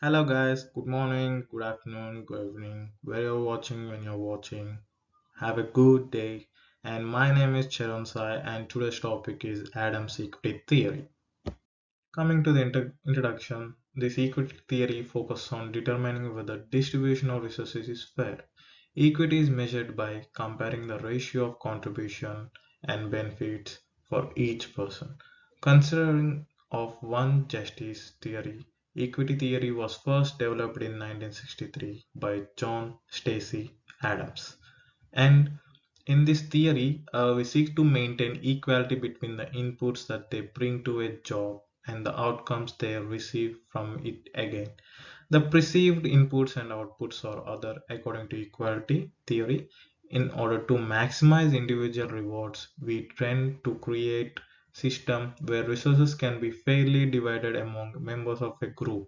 Hello guys, good morning, good afternoon, good evening, where you're watching, when you're watching. Have a good day. And my name is Charan Sai, and today's topic is Adam's equity theory. Coming to the introduction, this equity theory focuses on determining whether distribution of resources is fair. Equity is measured by comparing the ratio of contribution and benefits for each person. Considering of one justice theory, equity theory was first developed in 1963 by John Stacey Adams. And in this theory, we seek to maintain equality between the inputs that they bring to a job and the outcomes they receive from it again. The perceived inputs and outputs are other according to equality theory. In order to maximize individual rewards, we tend to create system where resources can be fairly divided among members of a group.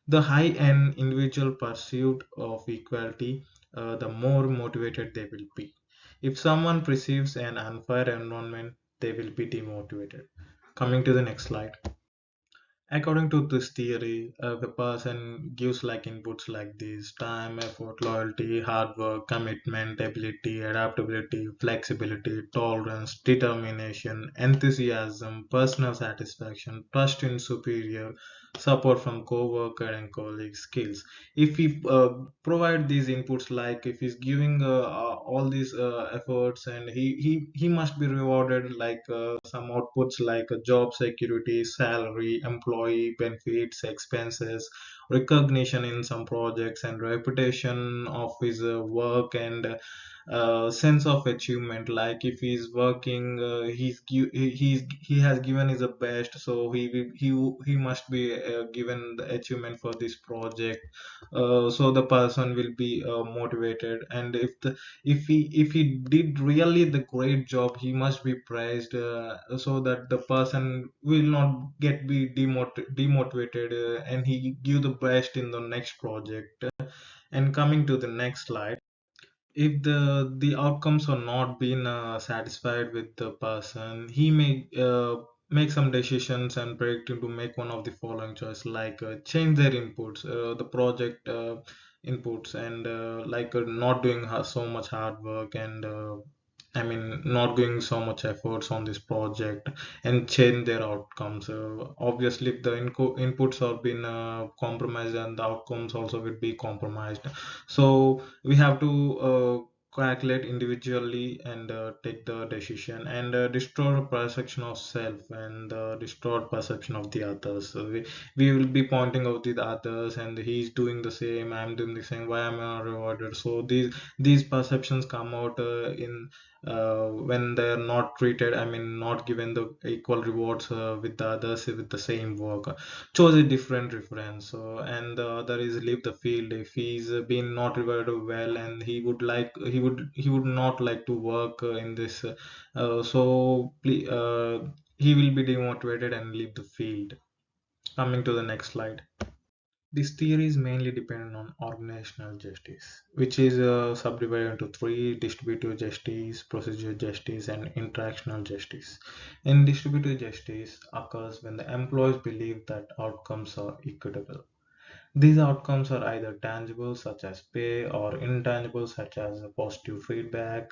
The high an individual pursuit of equality, the more motivated they will be. If someone perceives an unfair environment, they will be demotivated. Coming to the next slide. According to this theory, the person gives like inputs like this: time, effort, loyalty, hard work, commitment, ability, adaptability, flexibility, tolerance, determination, enthusiasm, personal satisfaction, trust in superior, support from co-worker and colleague skills. If we provide these inputs, like if he's giving all these efforts, and he must be rewarded like some outputs like job security, salary, employee benefits, expenses, recognition in some projects, and reputation of his work, and sense of achievement. Like if he's working, he has given his best, so he must be given the achievement for this project. So the person will be motivated, and if he did really the great job, he must be praised, so that the person will not get be demotivated, and he give the best in the next project. And coming to the next slide, if the outcomes are not being satisfied with the person, he may make some decisions and predict him to make one of the following choice, like change their inputs, the project inputs, and like not doing so much hard work, and I mean, not doing so much efforts on this project, and change their outcomes. Obviously, if the inputs are being compromised, and the outcomes also will be compromised. So we have to calculate individually, and take the decision, and distort perception of self, and distort perception of the others. So we will be pointing out the others, and he's doing the same, I'm doing the same, why am I not rewarded? So these perceptions come out in when they are not treated, I mean not given the equal rewards with the others with the same work. Chose a different reference, and the other is leave the field if he's been not rewarded well, and he would not like to work in this, he will be demotivated and leave the field. Coming to the next slide. This theory is mainly dependent on organizational justice, which is subdivided into three: distributive justice, procedural justice, and interactional justice. In distributive justice occurs when the employees believe that outcomes are equitable. These outcomes are either tangible, such as pay, or intangible, such as positive feedback.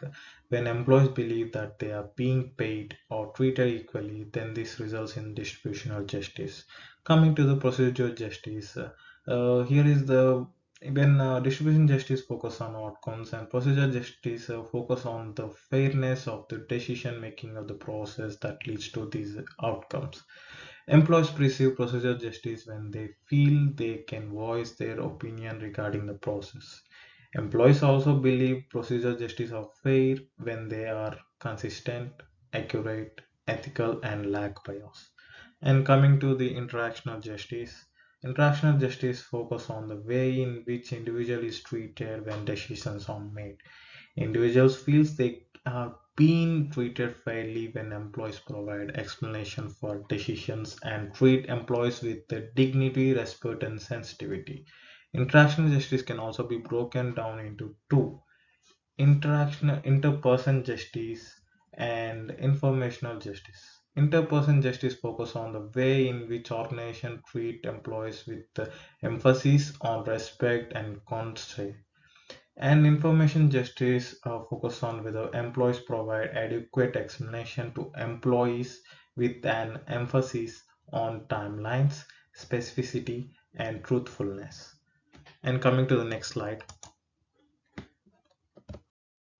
When employees believe that they are being paid or treated equally, then this results in distributional justice. Coming to the procedural justice, here is the when distribution justice focus on outcomes, and procedural justice focus on the fairness of the decision making of the process that leads to these outcomes. Employees perceive procedural justice when they feel they can voice their opinion regarding the process. Employees also believe procedural justice are fair when they are consistent, accurate, ethical, and lack bias. And coming to the interactional justice focus on the way in which individual is treated when decisions are made. Individuals feels they are being treated fairly when employees provide explanation for decisions and treat employees with the dignity, respect, and sensitivity. Interactional justice can also be broken down into two: interpersonal justice and informational justice. Interperson justice focus on the way in which organizations treat employees with the emphasis on respect and constraint. And information justice focus on whether employees provide adequate explanation to employees with an emphasis on timelines, specificity, and truthfulness. And coming to the next slide.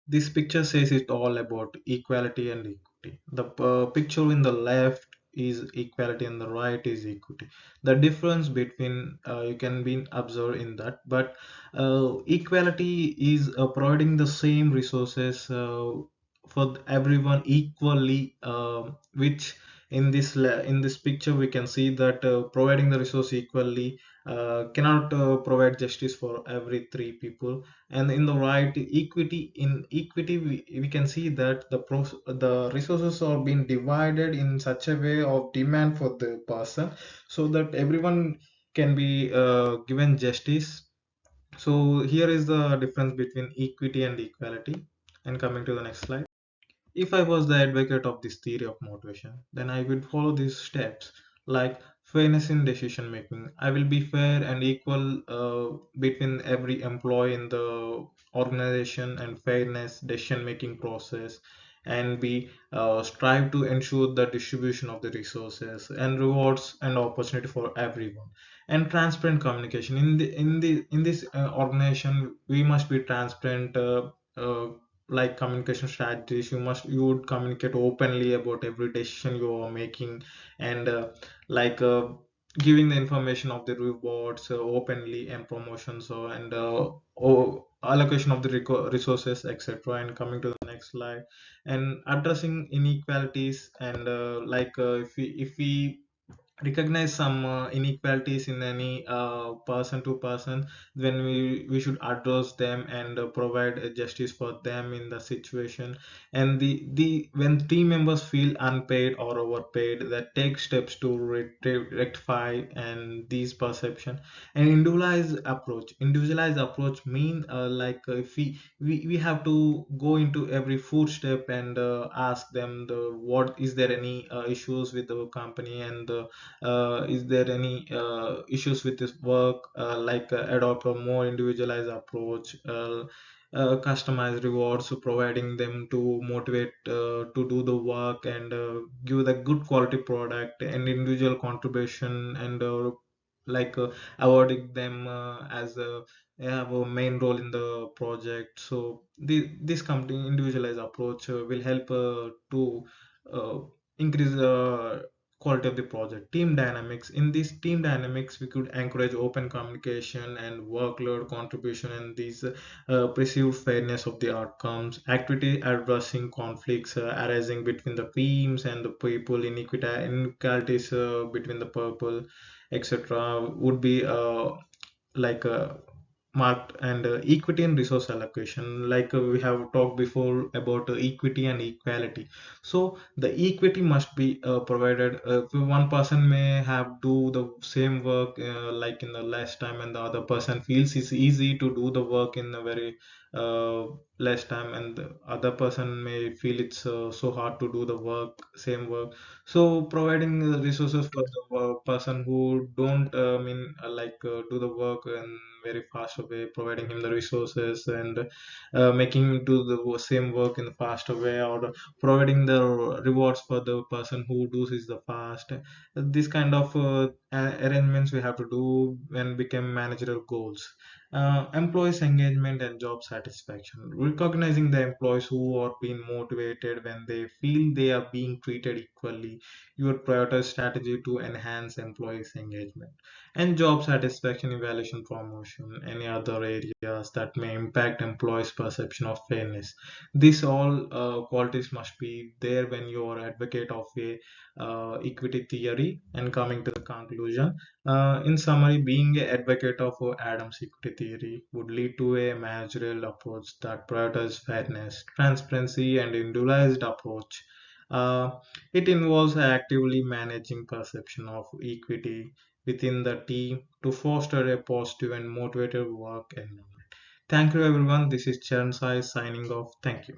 This picture says it all about equality and equity. The picture in the left is equality and the right is equity. The difference between you can be observed in that, but equality is providing the same resources for everyone equally, which in this picture we can see that providing the resource equally cannot provide justice for every three people. And in the right equity, in equity we can see that the resources are being divided in such a way of demand for the person, so that everyone can be given justice. So here is the difference between equity and equality. And coming to the next slide. If I was the advocate of this theory of motivation, then I would follow these steps, like fairness in decision making. I will be fair and equal between every employee in the organization, and fairness decision making process, and be strive to ensure the distribution of the resources and rewards and opportunity for everyone. And transparent communication in this organization, we must be transparent. Like communication strategies, you would communicate openly about every decision you are making, and like giving the information of the rewards openly, and promotions, and allocation of the resources, etc. And coming to the next slide. And addressing inequalities, and if we recognize some inequalities in any person to person, then we should address them, and provide justice for them in the situation. And the when team members feel unpaid or overpaid, that take steps to rectify and these perception. And individualized approach mean if we have to go into every food step, and ask them the what is there any issues with the company, and is there any issues with this work, adopt a more individualized approach, customized rewards, so providing them to motivate to do the work, and give the good quality product and individual contribution, and awarding them as a they have a main role in the project. So this company individualized approach will help to uh, increase quality of the project. Team dynamics. In this team dynamics, we could encourage open communication and workload contribution, and these perceived fairness of the outcomes. Activity addressing conflicts arising between the teams and the people, inequalities between the people, etc. would be like marked. And equity and resource allocation, we have talked before about equity and equality. So the equity must be provided. One person may have do the same work like in the less time, and the other person feels it's easy to do the work in a very uh, less time, and the other person may feel it's so hard to do the work, same work. So providing resources for the person who don't do the work in very fast way, providing him the resources, and making him do the same work in a faster way, or providing the rewards for the person who does is the fast. This kind of arrangements we have to do when become managerial goals. Employees engagement and job satisfaction, recognizing the employees who are being motivated when they feel they are being treated equally. Your prioritize strategy to enhance employees engagement. And job satisfaction, evaluation, promotion, any other areas that may impact employees perception of fairness. These all qualities must be there when you are advocate of a equity theory. And coming to the conclusion, in summary, being an advocate of Adams equity theory would lead to a managerial approach that prioritizes fairness, transparency, and individualized approach. Uh, it involves actively managing perception of equity within the team to foster a positive and motivated work environment. Thank you, everyone. This is Charan Sai signing off. Thank you.